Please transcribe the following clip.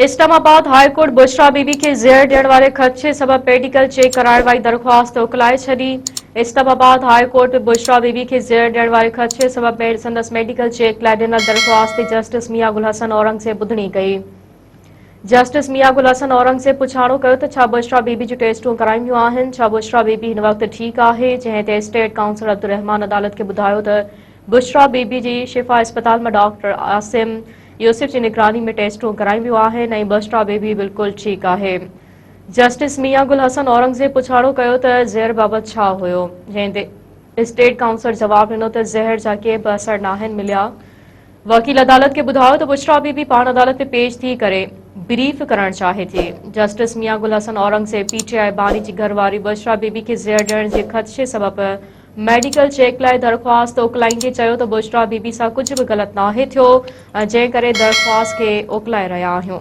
Islamabad high court Bushra Bibi के ज़ेर ॾियण वारे ख़दशे सबब मेडिकल चेक कराइण वारी दरख़्वास्त उकलाए छॾी। इस्लामाबाद हाई कोर्ट बुशरा बीबी के ज़ेर ॾियण वारे ख़दशे सबब संदसि मेडिकल चेक लाइ ॾिनल दरख़्वास्त ते जस्टिस मियां गुल हसन औरंगज़ेब ॿुधणी कई। जस्टिस मियां गुल हसन औरंगज़ेब पुछाणो कयो त छा बुशरा बीबी जूं टेस्टूं करायूं वियूं आहिनि, छा बुशरा बीबी हिन वक़्तु ठीकु आहे, जंहिं ते स्टेट काउंसिलर अब्दुर्रहमान अदालत खे ॿुधायो त बुशरा बीबी जी शिफ़ा इस्पताल मां डॉक्टर आसिम यूसुफ जी निगरानी में टेस्टूं करायूं वियूं आहिनि ऐं बुशरा बीबी बिल्कुलु ठीकु आहे। जस्टिस मियां गुल हसन औरंगज़ेब पुछाणो कयो त ज़हर बाबति छा हुयो, जंहिं ते स्टेट काउंसिलर जवाबु ॾिनो त ज़हर जा के बि असर नाहिनि मिलिया। वकील अदालत के बुधायो तो बुशरा बीबी पान अदालत में पेश थी करे ब्रीफ करण चाहे थी। जस्टिस मियां गुल हसन औरंगज़ेब पीटीआई बानी जी घरवारी बुशरा बीबी के ज़हर ॾियण जे ख़दशे सबब मेडिकल चेक लाइ दरख़्वास्त उकलाईंदे चयो त बुशरा बीबी सां कुझु बि ग़लति नाहे थियो, जंहिं करे दरख़्वास्त खे उकलाए रहिया आहियूं।